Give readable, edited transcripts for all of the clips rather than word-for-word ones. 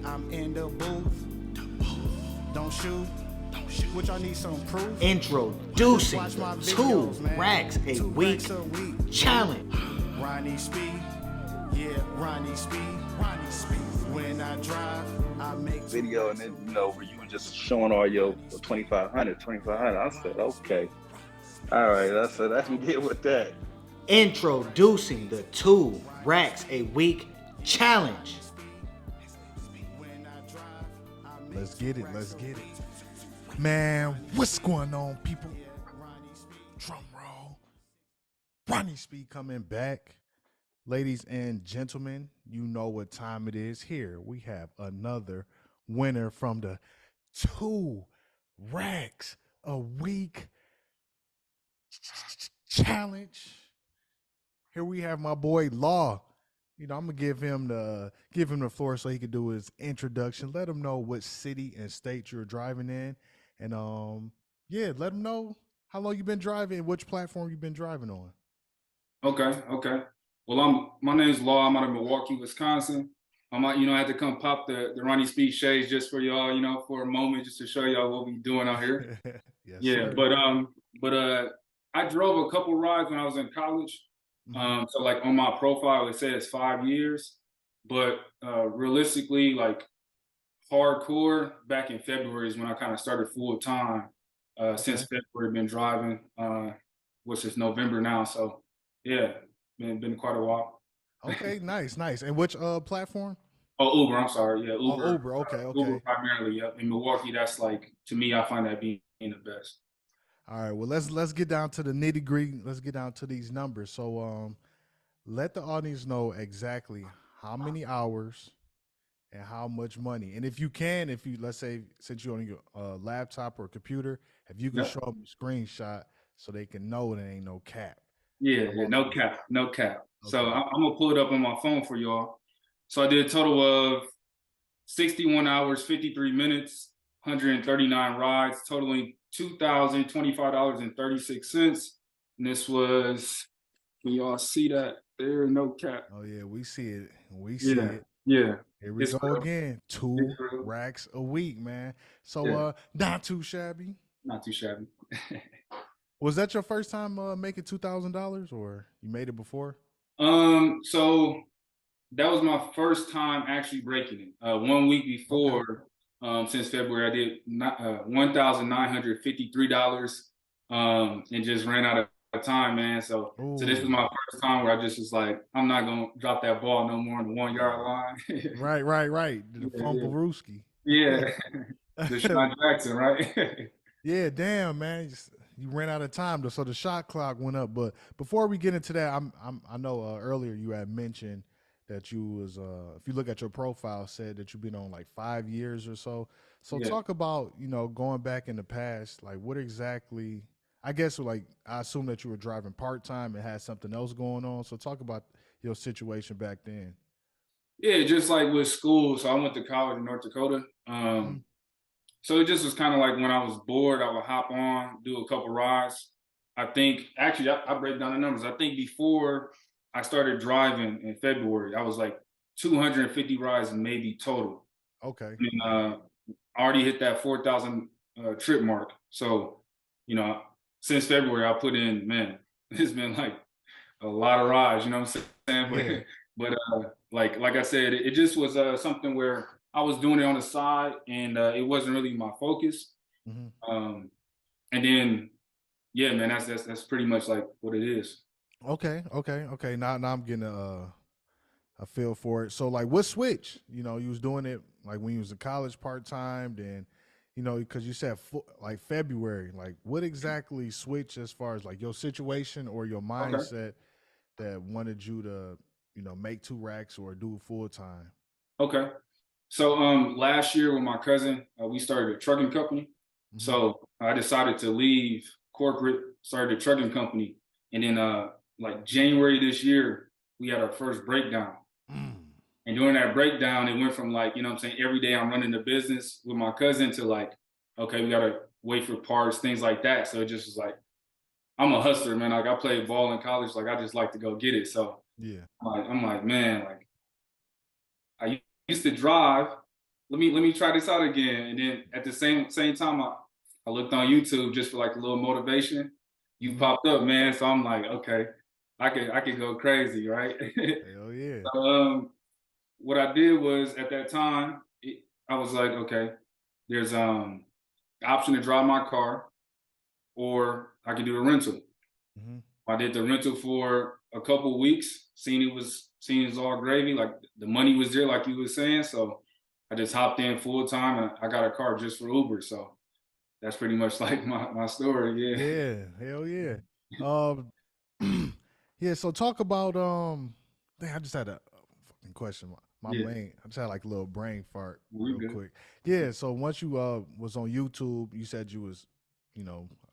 I'm in the booth. Don't shoot. Which I need some proof. Introducing Watch my the videos, 2 man. racks a 2 week racks a week. challenge. Ronnie Speed. Yeah, Ronnie Speed. Ronnie Speed. When I drive, I make video, and then where you were just showing all your 2500. I said, okay, all right, I said I can get with that. Introducing the 2 racks a week challenge. Let's get it. Man, what's going on, people? Drum roll. Ronnie Speed coming back. Ladies and gentlemen, you know what time it is. Here we have another winner from the 2 racks a week challenge. Here we have my boy Law. I'm gonna give him the floor so he can do his introduction. Let him know what city and state you're driving in, and let him know how long you've been driving and which platform you've been driving on. Okay. Well, my name's Law. I'm out of Milwaukee, Wisconsin. I had to come pop the Ronnie Speed shades just for y'all, for a moment, just to show y'all what we doing out here. Yes, yeah, sir. but I drove a couple rides when I was in college. So like on my profile, it says 5 years, but realistically, like hardcore back in February is when I kind of started full time. Since February, been driving, which is November now. So yeah, been quite a while. Okay, nice. And which platform? Oh, Uber. I'm sorry. Yeah, Uber. Oh, Uber. Okay. Uber primarily. Yep. In Milwaukee, that's like, to me, I find that being the best. All right. Well, let's get down to the nitty gritty. Let's get down to these numbers. So, let the audience know exactly how many hours and how much money. And if you let's say, since you're on your laptop or computer, if you can show them a screenshot so they can know it ain't no cap. Yeah, no cap. Okay. So I'm gonna pull it up on my phone for y'all. So I did a total of 61 hours, 53 minutes, 139 rides, totaling $2,025.36. And this was, can y'all see that there? No cap. Oh yeah, we see it. It. Yeah. Here we go again. 2 racks a week, man. So not too shabby. Not too shabby. Was that your first time making $2,000, or you made it before? So that was my first time actually breaking it. 1 week before, since February, I did $1,953, and just ran out of time, man. So this was my first time where I just was like, I'm not gonna drop that ball no more on the 1 yard line. Right. The Fumble-rooski. Yeah, Deshaun Jackson, right? Yeah, damn, man. You ran out of time, so the shot clock went up. But before we get into that, I know earlier you had mentioned that you was if you look at your profile, said that you've been on like 5 years or so. So talk about going back in the past, like what exactly. I guess like I assume that you were driving part time and had something else going on. So talk about your situation back then. Yeah, just like with school. So I went to college in North Dakota. So it just was kind of like when I was bored, I would hop on, do a couple rides. I think, actually, I break down the numbers. I think before I started driving in February, I was like 250 rides maybe total. Okay. And I already hit that 4,000 trip mark. So, since February, I put in, man, it's been like a lot of rides, you know what I'm saying? Yeah. But like I said, it just was something where I was doing it on the side, and it wasn't really my focus. And then, yeah, man, that's pretty much like what it is. Okay. Now I'm getting a feel for it. So like, what switch? You was doing it like when you was in college part time, then because you said like February. Like, what exactly switched as far as like your situation or your mindset that wanted you to make 2 racks or do it full time? Okay. So last year with my cousin, we started a trucking company. So I decided to leave corporate, started a trucking company. And then like January this year, we had our first breakdown. And during that breakdown, it went from like, every day I'm running the business with my cousin to like, okay, we got to wait for parts, things like that. So it just was like, I'm a hustler, man. Like I played ball in college. Like I just like to go get it. So yeah, I'm like, man, like I used to drive, let me try this out again. And then at the same time, I looked on YouTube just for like a little motivation. You Mhm. popped up, man. So I'm like, okay, I could go crazy, right? Hell yeah. So, what I did was at that time, I was like, okay, there's the option to drive my car, or I could do the rental. Mhm. I did the rental for a couple weeks, seen it was all gravy, like the money was there, like you were saying. So I just hopped in full time and I got a car just for Uber. So that's pretty much like my story. Yeah. Yeah, hell yeah. Um, yeah. So talk about dang, I just had a fucking question. My Yeah. main, I just had like a little brain fart We real good. quick. Yeah. So once you was on YouTube, you said you was,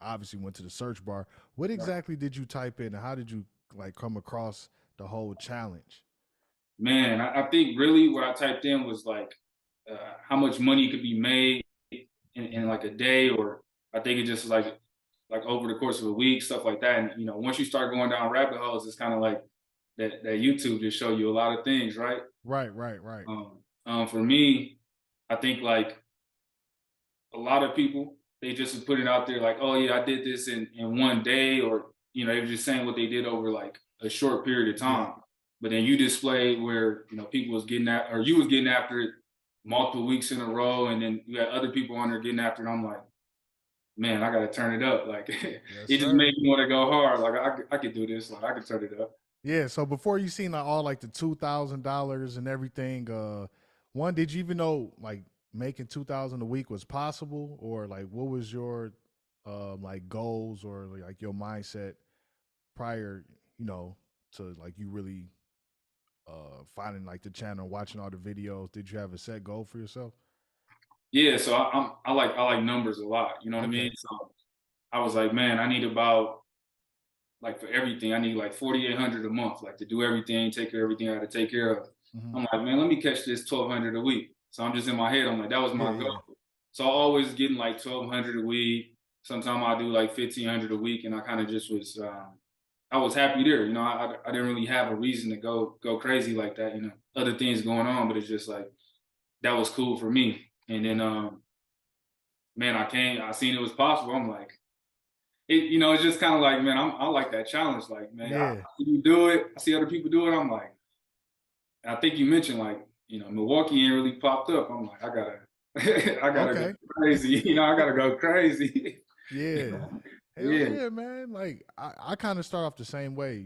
obviously went to the search bar. What Right. exactly did you type in, and how did you like come across the whole challenge? Man, I think really what I typed in was like how much money could be made in Mhm. like a day, or I think it just like over the course of a week, stuff like that. And once you start going down rabbit holes, it's kind of like that YouTube just show you a lot of things, right? Right, right, right. For me, I think like a lot of people, they just put it out there like, oh yeah, I did this in one day, or they were just saying what they did over like a short period of Yeah. time. But then you displayed where people was getting at, or you was getting after it multiple weeks in a row, and then you had other people on there getting after it. I'm like, man, I got to turn it up. Like Yes, it just sir. made me want to go hard. Like I could do this. Like I could turn it up. Yeah, so before you seen like, all like the $2,000 and everything, one, did you even know like making 2,000 a week was possible, or like what was your like goals or like your mindset prior, you know, to like you really finding like the channel, watching all the videos? Did you have a set goal for yourself? Yeah, so I like numbers a lot. You know what I mean? Okay. So I was like, man, I need about like for everything, I need like 4,800 a month, like to do everything, take care of everything I got to take care of. Hmm. I'm like, man, let me catch this 1,200 a week. So I'm just in my head, I'm like, that was Yeah, my yeah. goal. So I always getting like 1,200 a week. Sometimes I do like 1,500 a week, and I kind of just was, I was happy there. I didn't really have a reason to go crazy like that. Other things going on, but it's just like that was cool for me. And then, man, I seen it was possible. I'm like, it's just kind of like, man, I like that challenge. Like, man, I Yeah. see you do it. I see other people do it. I'm like, I think you mentioned like, Milwaukee ain't really popped up. I'm like, I gotta, I gotta go Okay. crazy. I gotta go crazy. Yeah. Hell Yeah. yeah, man. Like I kind of start off the same way,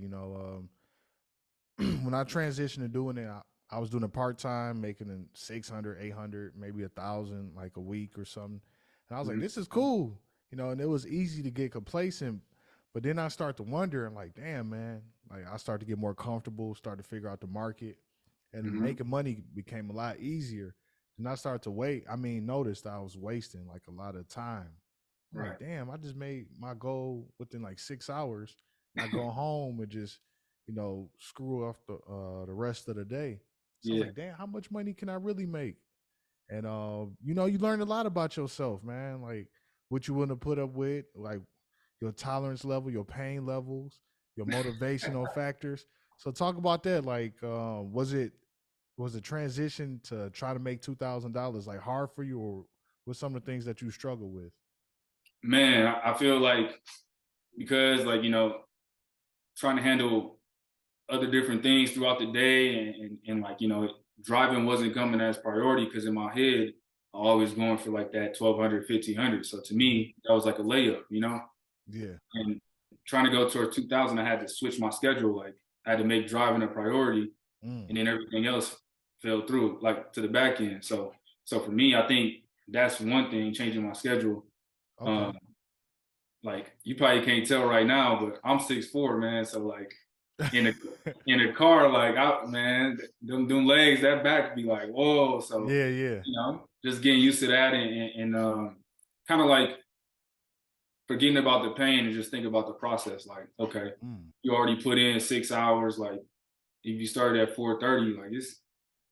when I transitioned to doing it, I was doing it part time, making in 600, 800, maybe 1,000 like a week or something. And I was like, Mhm. this is cool, and it was easy to get complacent. But then I start to wonder, and like, damn, man, like I start to get more comfortable, start to figure out the market, and Mhm. making money became a lot easier. And I started to noticed I was wasting like a lot of time. I'm like, Right. damn, I just made my goal within like 6 hours. And I go home and just, screw off the rest of the day. So I was Yeah. like, damn, how much money can I really make? And you learn a lot about yourself, man. Like what you want to put up with, like your tolerance level, your pain levels, your motivational factors. So talk about that. Like, was the transition to try to make $2,000 like hard for you, or what some of the things that you struggle with? Man, I feel like because like, trying to handle other different things throughout the day, and like, driving wasn't coming as priority because in my head, I always going for like that 1,200, 1,500. So to Mhm. me, that was like a layup. Yeah. And trying to go towards 2,000, I had to switch my schedule. Like I had to make driving a priority, Mm. and then everything else fell through, like to the back end. So for me, I think that's one thing, changing my schedule. Okay. Um, like you probably can't tell right now, but I'm 6'4", man. So like in a in a car, like man, them legs, that back be like, whoa. So, Yeah, yeah. just getting used to that, and kind of like forgetting about the pain and just think about the process. Like, okay, Mm. you already put in 6 hours. Like, if you started at 4:30, like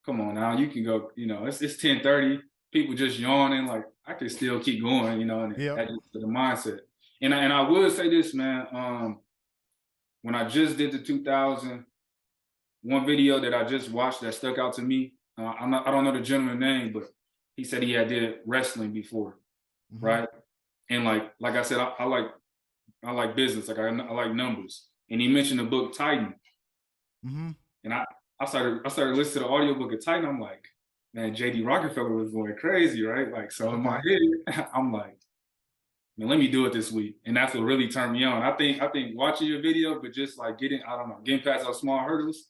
come on now, you can go. It's 10:30. People just yawning. Like, I can still keep going. And Yep. that's just the mindset. And I would say this, man. When I just did the 2,000, one video that I just watched that stuck out to me. I don't know the gentleman's name, but he said he had did wrestling before, Mhm. right? And like I said, I like business, like I like numbers. And he mentioned the book Titan, Mhm. and I started listening to the audiobook of Titan. I'm like, man, JD Rockefeller was going crazy, right? Like, so in my Okay. head, I'm like, man, let me do it this week. And that's what really turned me on. I think watching your video, but just like I don't know, getting past those small hurdles,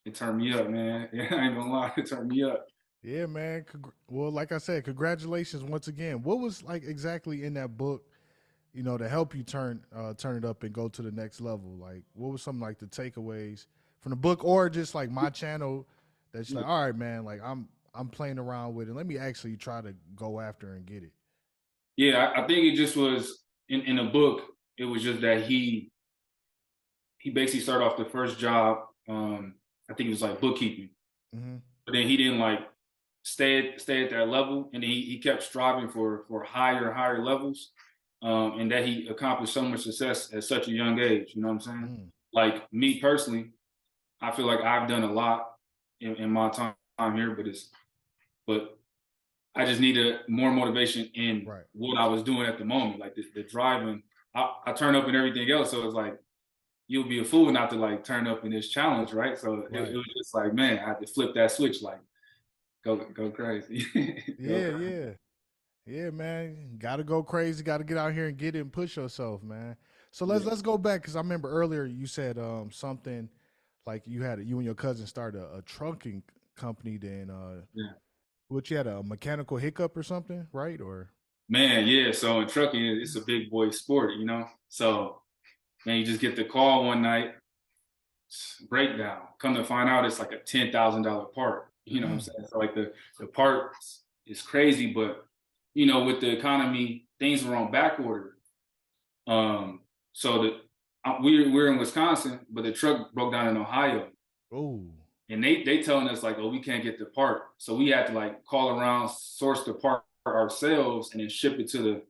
it turned me up, man. Yeah, I ain't gonna lie, it turned me up. Yeah, man. Well, like I said, congratulations once again. What was like exactly in that book, to help you turn it up and go to the next level? Like, what was some like the takeaways from the book, or just like my channel that's like, all right, man, like I'm playing around with it. Let me actually try to go after and get it. Yeah, I think it just was in the book. It was just that he basically started off the first job. I think it was like bookkeeping, Hmm. but then he didn't like stay at that level, and then he kept striving for higher and higher levels, and that he accomplished so much success at such a young age. You know what I'm saying? Mm. Like me personally, I feel like I've done a lot in my time here, but I just needed more motivation in Right. what I was doing at the moment, like the driving. I turn up in everything else, so it's like you'll be a fool not to like turn up in this challenge, right? So it Right. was just like, man, I had to flip that switch, like go crazy, go Yeah. crazy. Yeah. Yeah, man. Got to go crazy. Got to get out here and get it and push yourself, man. So let's Yeah, let's go back because I remember earlier you said something like you and your cousin started a trucking company. Then yeah. what, you had a mechanical hiccup or something, right? Or Man, yeah. So in trucking, it's a big boy sport, you know. So man, you just get the call one night, breakdown. Come to find out, it's like a $10,000 part. You know what I'm mm, saying? So like the part is crazy, but with the economy, things were on back order. So we're in Wisconsin, but the truck broke down in Ohio, oh, and they telling us like, oh, we can't get the part, so we had to like call around, source the part ourselves, and then ship it to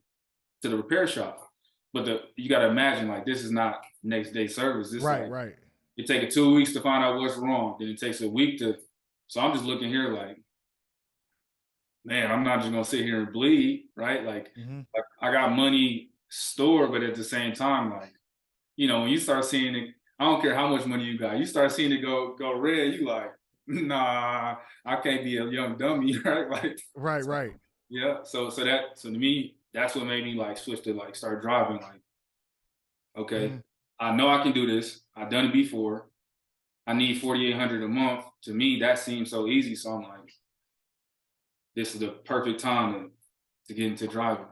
the repair shop. But you got to imagine like this is not next day service. This right, like right. it takes 2 weeks to find out what's wrong. Then it takes a week to. So I'm just looking here like, man, I'm not just gonna sit here and bleed, right? Mm-hmm. Like I got money stored, but at the same time, like when you start seeing it, I don't care how much money you got. You start seeing it go red. You like, nah, I can't be a young dummy, right? Like, Right, so, right. yeah. So to me, that's what made me like switch to like start driving. Like, okay, Mm-hmm. I know I can do this. I've done it before. I need 4,800 a month. To me, that seems so easy. So I'm like, this is the perfect time to get into driving.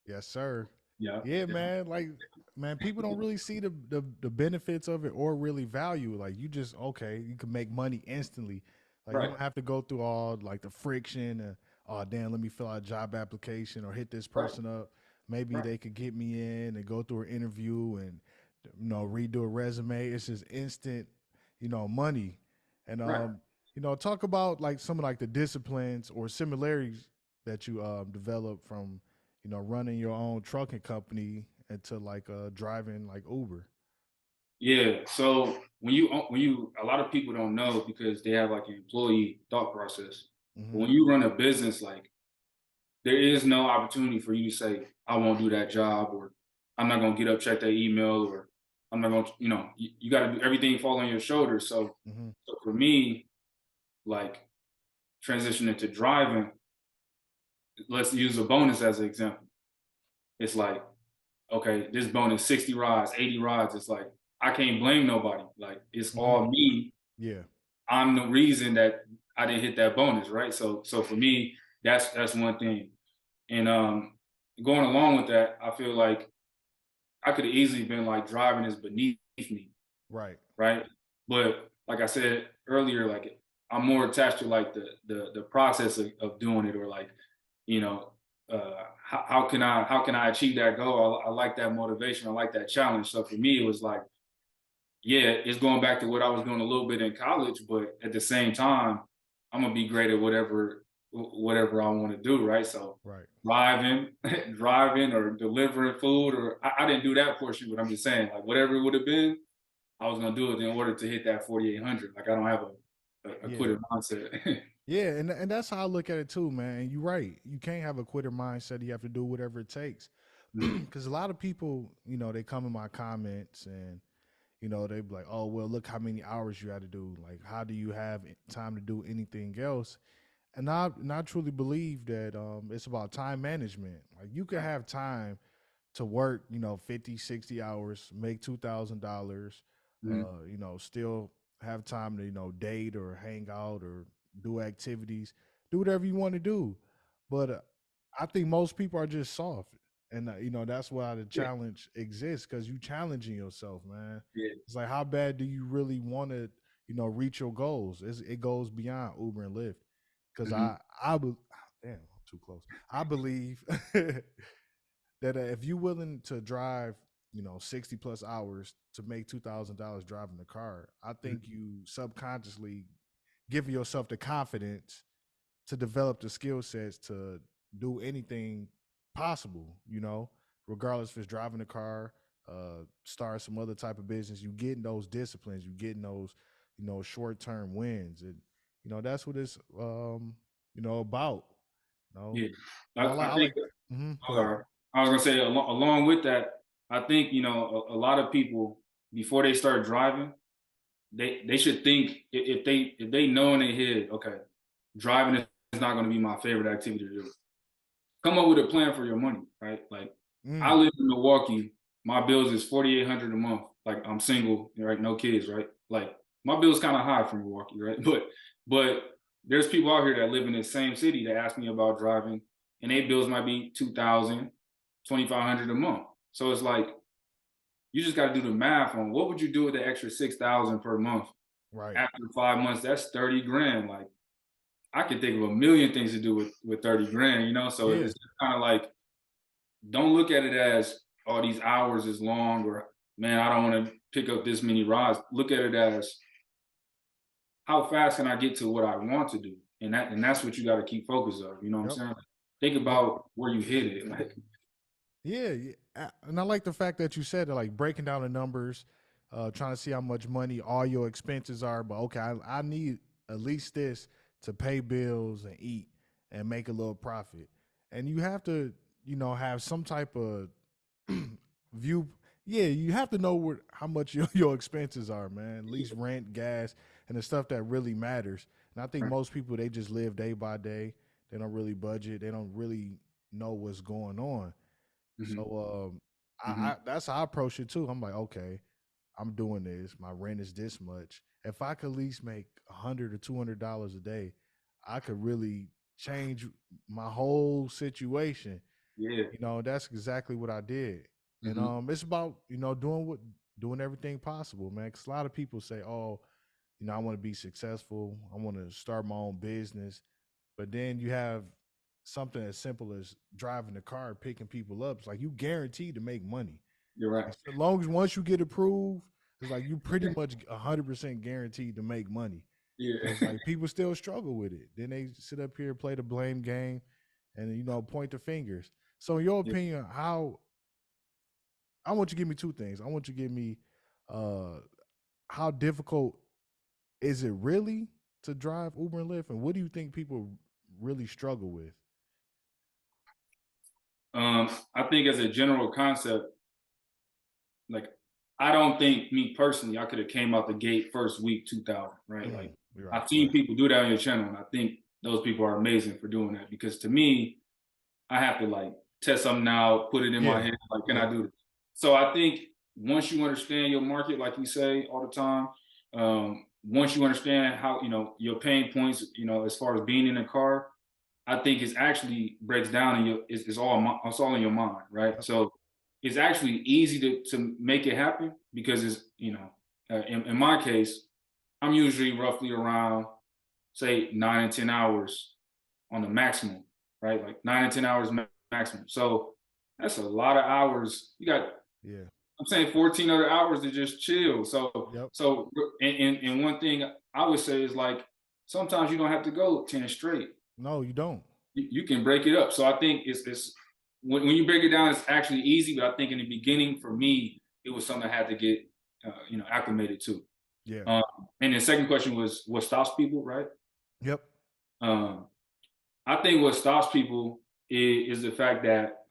Yes, sir. Yeah, Yeah, yeah, man. Like, man, people don't really see the benefits of it or really value. Like, you just okay, you can make money instantly. Like, you right, don't have to go through all like the friction. Oh, damn, let me fill out a job application or hit this right, person up. Maybe right, they could get me in and go through an interview and redo a resume. It's just instant, money. And right. talk about like some of like the disciplines or similarities that you developed from running your own trucking company into like driving like Uber. Yeah. So when you a lot of people don't know because they have like an employee thought process. But Hmm. when you run a business, like there is no opportunity for you to say, I won't do that job, or I'm not gonna get up, check that email, or I'm not gonna, you gotta do everything fall on your shoulders. Hmm. So for me, like transitioning to driving, let's use a bonus as an example. It's like, okay, this bonus 60 rides, 80 rides. It's like I can't blame nobody. Like it's Hmm. all me. Yeah. I'm the reason that I didn't hit that bonus, right? So for me, that's one thing. And going along with that, I feel like I could have easily been like driving is beneath me, Right. right? But like I said earlier, like I'm more attached to like the process of doing it, or like, you know, how can I achieve that goal? I like that motivation. I like that challenge. So for me, it was like, yeah, it's going back to what I was doing a little bit in college, but at the same time, I'm gonna be great at whatever I want to do, right? So Right. driving, driving or delivering food, or I didn't do that portion, but I'm just saying, like whatever it would have been, I was gonna do it in order to hit that 4,800. Like I don't have a Yeah. quitter mindset. Yeah, and that's how I look at it too, man. And you're right. You can't have a quitter mindset. You have to do whatever it takes. Mhm. Because a lot of people, they come in my comments and they be like, "Oh, well, look how many hours you had to do. Like, how do you have time to do anything else?" And I truly believe that it's about time management. Like, you can have time to work, 50, 60 hours, make $2,000, Mhm. still have time to, date or hang out or do activities, do whatever you want to do. But I think most people are just soft. And, that's why the Yeah, challenge exists, because you challenging yourself, man. yeah. It's like, how bad do you really want to, reach your goals? It goes beyond Uber and Lyft. Because Mhm. damn, I'm too close. I believe that if you're willing to drive, 60 plus hours to make $2,000 driving the car, I think Mhm. you subconsciously give yourself the confidence to develop the skill sets to do anything possible, regardless if it's driving a car, start some other type of business. You getting those disciplines, you getting those, short term wins. And, that's what it's about. You know, Yeah. and I I think, like go ahead. sorry. I was gonna say along with that, I think, a lot of people before they start driving, they should think if they know in their head, okay, driving is not gonna be my favorite activity to do. Come up with a plan for your money, right? Like, I Mm, live in Milwaukee. My bills is 4,800 a month. Like, I'm single, right? No kids, right? Like, my bill's kind of high for Milwaukee, right? But there's people out here that live in the same city that ask me about driving, and their bills might be 2,000, 2,500 a month. So it's like, you just got to do the math on what would you do with the extra 6,000 per month right. after 5 months. That's 30 grand. Like, I can think of a million things to do with 30 grand, So Yeah. it's kind of like, don't look at it as, oh, these hours is long, or man, I don't want to pick up this many rides. Look at it as, how fast can I get to what I want to do? And that's what you got to keep focus of. You know what I'm Yep. saying? Think Yep. about where you hit it. Like, Yeah, yeah. And I like the fact that you said that, like breaking down the numbers, trying to see how much money all your expenses are. But okay, I need at least this to pay bills and eat and make a little profit. And you have to, have some type of view. Yeah, you have to know how much your expenses are, man. At least rent, gas, and the stuff that really matters. And I think most people, they just live day by day. They don't really budget. They don't really know what's going on. mhm, So mhm, I that's how I approach it too. I'm like, okay, I'm doing this. My rent is this much. If I could at least make $100 or $200 a day, I could really change my whole situation. yeah, That's exactly what I did. And mhm, it's about doing everything possible, man. Because a lot of people say, oh, I want to be successful. I want to start my own business. But then you have something as simple as driving a car, picking people up. It's like you guaranteed to make money. you're right. Like, so long as once you get approved, it's like you pretty much 100% guaranteed to make money. And Yeah, it's like people still struggle with it. Then they sit up here, play the blame game, and point the fingers. So, in your yeah. opinion, I want you to give me two things. I want you to give me uh, how difficult is it really to drive Uber and Lyft, and what do you think people really struggle with? I think as a general concept, like, I don't think, me personally, I could have came out the gate first week 2,000, right? Like, You're right, I've seen right. people do that on your channel, and I think those people are amazing for doing that, because to me, I have to like test something out, put it in my Yeah. head, like, can I Yep. do this? So I think once you understand your market, like you say all the time, once you understand how, your pain points, as far as being in a car, I think it's actually breaks down in it's all in your mind, right? Yep. So it's actually easy to make it happen, because it's, in my case, I'm usually roughly around, say, 9 and 10 hours on the maximum, right? Like 9 and 10 hours maximum. So that's a lot of hours. You got, Yeah. I'm saying, 14 other hours to just chill. Yep. And one thing I would say is, like, sometimes you don't have to go 10 straight. No, you don't. You can break it up. So I think it's when you break it down, it's actually easy. But I think in the beginning, for me, it was something I had to get, acclimated to. Yeah. Um, and the second question was, what stops people, right? Yep. Um, I think what stops people is the fact that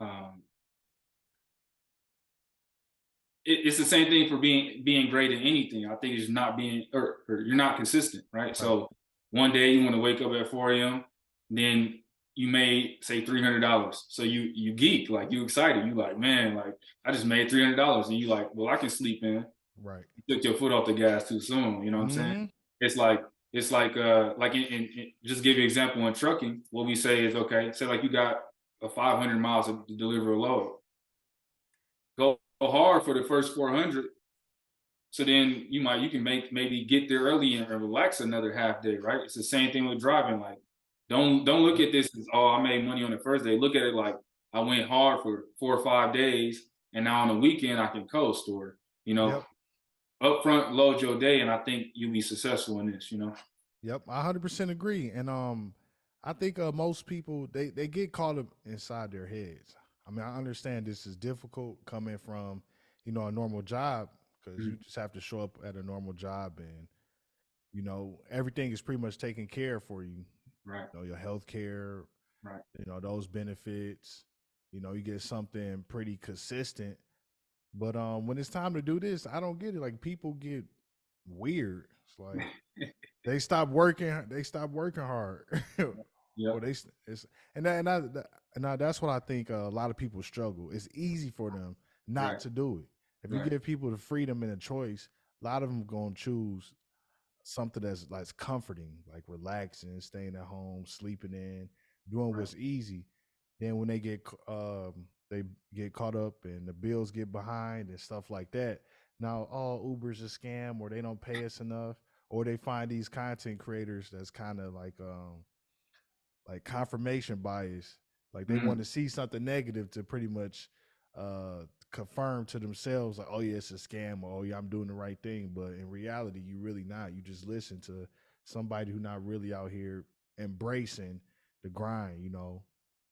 it's the same thing for being great in anything. I think it's not being or you're not consistent, right? Right. So one day you want to wake up at 4 a.m., then you made say $300. So you geek, like you excited. You like, man, like I just made $300. And you like, well, I can sleep in. Right. You took your foot off the gas too soon. You know what I'm saying? Mm-hmm. It's like in just give you an example in trucking, what we say is okay, say like you got a 500 miles to deliver a load. Go hard for the first 400. So then you can maybe get there early and relax another half day, right? It's the same thing with driving. Like, don't look at this as, oh, I made money on the first day. Look at it like I went hard for 4 or 5 days, and now on the weekend I can coast, or Yep. upfront load your day, and I think you'll be successful in this. Yep. I 100% agree. And I think most people they get caught up inside their heads. I mean, I understand this is difficult coming from, a normal job, because you Mhm. just have to show up at a normal job, and everything is pretty much taken care of for you. Right, Your health care, right, those benefits, you get something pretty consistent. But when it's time to do this, I don't get it. Like, people get weird. It's like they stop working. They stop working hard, yeah, or it's that's what I think a lot of people struggle. It's easy for them not right, to do it. If you right, give people the freedom and a choice, a lot of them gonna choose something that's like comforting, like relaxing, staying at home, sleeping in, doing right, what's easy. Then when they get caught up and the bills get behind and stuff like that. Now, Uber's a scam, or they don't pay us enough, or they find these content creators that's kind of like confirmation bias. Like, they want mm, to see something negative to pretty much uh confirm to themselves, like, oh yeah, it's a scam, or oh yeah, I'm doing the right thing. But in reality, you really not. You just listen to somebody who not really out here embracing the grind,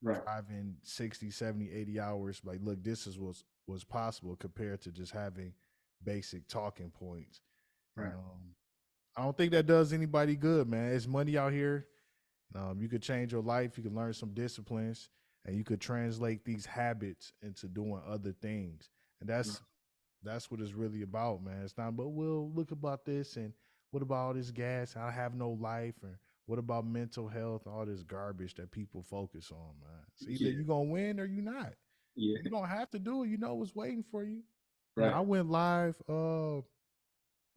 right, driving 60, 70, 80 hours. Like, look, this is what's possible compared to just having basic talking points. And right, I don't think that does anybody good, man. It's money out here. You could change your life. You could learn some disciplines, and you could translate these habits into doing other things. And right, that's what it's really about, man. It's not, but well, look about this, and what about all this gas? I have no life, or what about mental health? All this garbage that people focus on, man. It's either yeah, you gonna win or you not. You yeah, don't have to do it. You know what's waiting for you. right, I went live on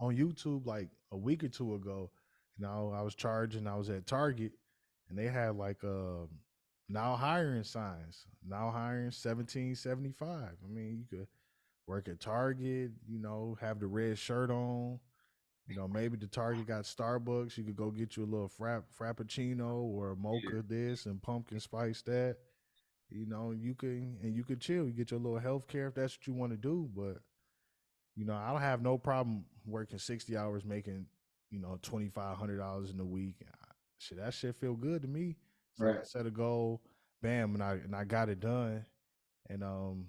YouTube like a week or two ago. I was charging. I was at Target, and they had like now hiring signs. Now hiring 1775. I mean, you could work at Target. Have the red shirt on. Maybe the Target got Starbucks. You could go get you a little frappuccino or a yeah, mocha this and pumpkin spice that. You could chill. You get your little health care if that's what you want to do. But I don't have no problem working 60 hours, making $2,500 in a week. Shit, that shit feel good to me. It's like right, I set a goal, bam, and I got it done. And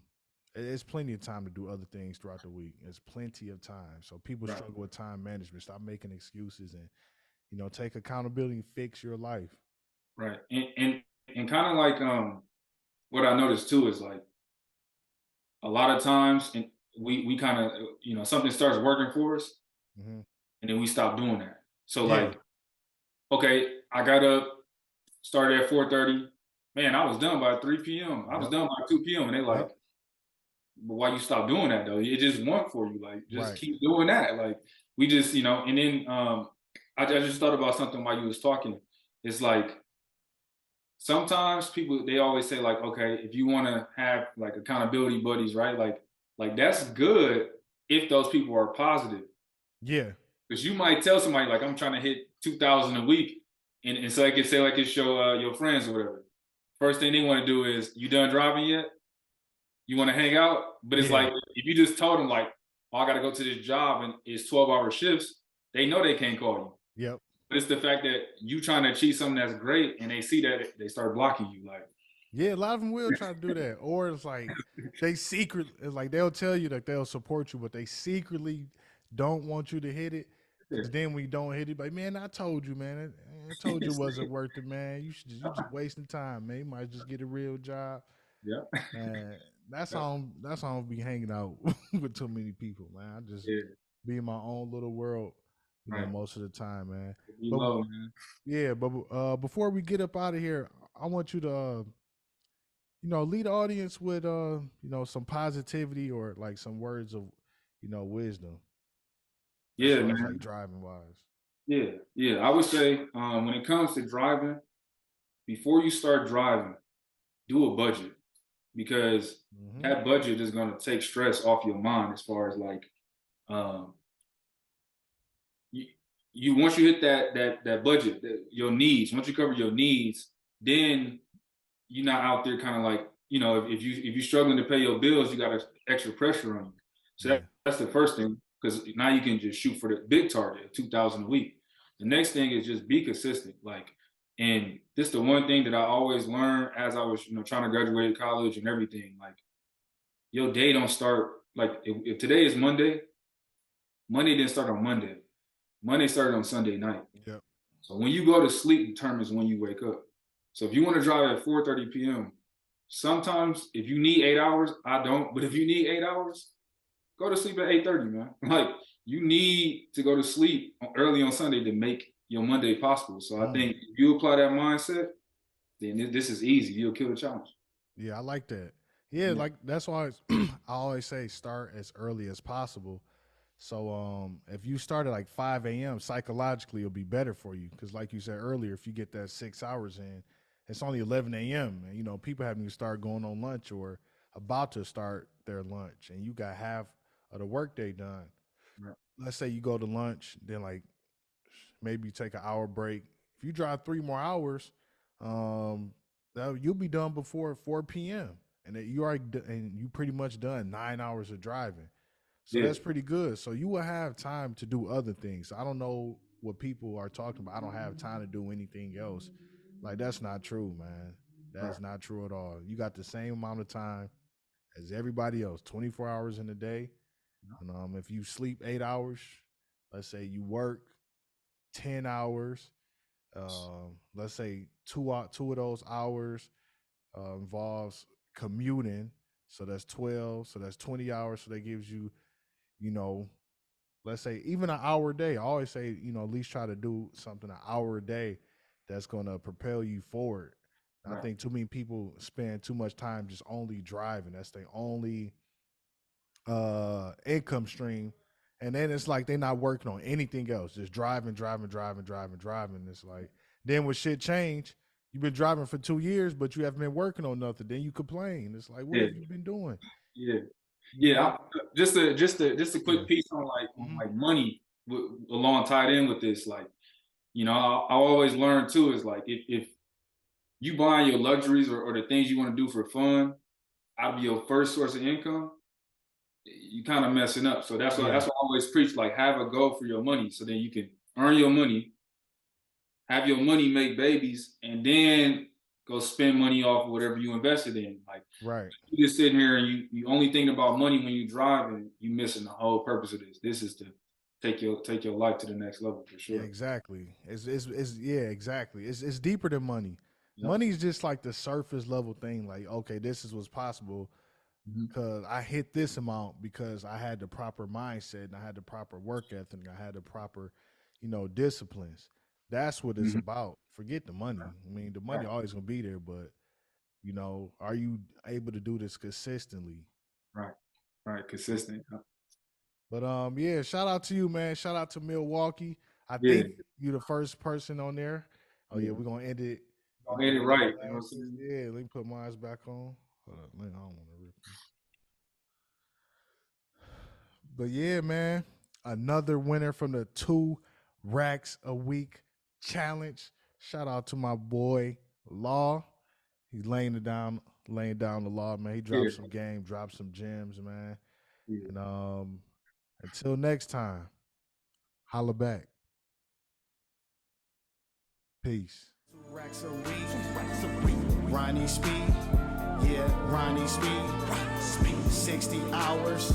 it's plenty of time to do other things throughout the week. It's plenty of time. So people right, struggle with time management. Stop making excuses, and take accountability and fix your life. right, and kind of like what I noticed too is like a lot of times, and we kind of something starts working for us, Hmm. and then we stop doing that. So Yeah. like, okay, I got up, started at 4:30. Man, I was done by 3 p.m. I was Yep. done by 2 p.m. And they like, Yep. but why you stop doing that though? It just won for you. Like, just Right. keep doing that. Like, we just, and then I just thought about something while you was talking. It's like sometimes people they always say like, okay, if you want to have like accountability buddies, right? Like that's good if those people are positive. Yeah. Because you might tell somebody like I'm trying to hit 2,000 a week, and so I can say like it's your friends or whatever. First thing they want to do is, you done driving yet? You want to hang out? But it's Yeah. like if you just told them like, oh, I got to go to this job and it's 12-hour shifts, they know they can't call you. Yep. But it's the fact that you trying to achieve something that's great, and they see that they start blocking you. Like, Yeah, a lot of them will try to do that, or it's like it's like they'll tell you that they'll support you, but they secretly don't want you to hit it. yeah, Because then when you don't hit it, like, man, I told you, man, I told you it wasn't worth it, man. You just wasting time, man. You might just get a real job. Yeah. Man, that's Yeah. how I don't be hanging out with too many people, man. I just Yeah. be in my own little world, Right. most of the time, man. Be But low, man. yeah, but before we get up out of here, I want you to lead the audience with some positivity or like some words of wisdom as Yeah, far as like man. driving wise. Yeah. Yeah. I would say when it comes to driving, before you start driving, do a budget because Mm-hmm. that budget is going to take stress off your mind as far as like um, you, once you hit that budget, your needs. Once you cover your needs, then you're not out there kind of like if you're struggling to pay your bills, you got extra pressure on you. So Yeah. that's the first thing because now you can just shoot for the big target, 2,000 a week. The next thing is just be consistent, and this the one thing that I always learned as I was trying to graduate college and everything. Like your day don't start like if today is Monday, Monday didn't start on Monday. Monday started on Sunday night. Yep. So when you go to sleep determines when you wake up. So if you want to drive at 4:30 p.m., sometimes if you need 8 hours, I don't. But if you need 8 hours, go to sleep at 8:30, man. Like you need to go to sleep early on Sunday to make your Monday possible. So I think if you apply that mindset, then this is easy. You'll kill the challenge. Yeah, I like that. Yeah, like that's why I always say start as early as possible. So if you start at like 5 a.m. psychologically it'll be better for you because like you said earlier, if you get that 6 hours in, it's only 11 a.m. and people having to start going on lunch or about to start their lunch, and you got half of the workday done. Right. Let's say you go to lunch, then like maybe you take an hour break. If you drive 3 more hours, you'll be done before 4 p.m. and you pretty much done 9 hours of driving. So Yeah. that's pretty good. So you will have time to do other things. I don't know what people are talking about. I don't have time to do anything else. Like that's not true, man. That's not true at all. You got the same amount of time as everybody else, 24 hours in a day. And if you sleep 8 hours, let's say you work 10 hours, let's say two of those hours involves commuting. So that's 12. So that's 20 hours. So that gives you, let's say even an hour a day. I always say, at least try to do something an hour a day that's going to propel you forward. I think too many people spend too much time just only driving. That's their only income stream. And then it's like they're not working on anything else, just driving. It's like then when shit change, you've been driving for 2 years, but you haven't been working on nothing. Then you complain. It's like, what have you been doing? Yeah. You Yeah. know? Just a quick piece on like money along tied in with this. Like, I always learn too is like if you buying your luxuries or the things you want to do for fun out of your first source of income, you kind of messing up. So that's why I always preach, like have a goal for your money so then you can earn your money, have your money make babies, and then go spend money off of whatever you invested in. Like you just sitting here and you only thinking about money when you drive, and you missing the whole purpose of this. This is to take your life to the next level for sure. Yeah, exactly. Exactly. It's deeper than money. Yep. Money is just like the surface level thing. Like, okay, this is what's possible because I hit this amount because I had the proper mindset and I had the proper work ethic. I had the proper, disciplines. That's what it's about. Forget the money. I mean, the money always gonna be there, but are you able to do this consistently? Right. Consistent. But yeah, shout out to you, man. Shout out to Milwaukee. I think you're the first person on there. Oh yeah, we're gonna end it. End it right. Yeah, let me put mine back on. Hold up, I don't want to rip them. But yeah, man, another winner from the 2 racks a week challenge. Shout out to my boy Law. He's laying down the law, man. He dropped some game, dropped some gems, man. And until next time, holla back. Peace. 2 racks a week. Ronnie Speed. Yeah, Ronnie Speed. 60 hours.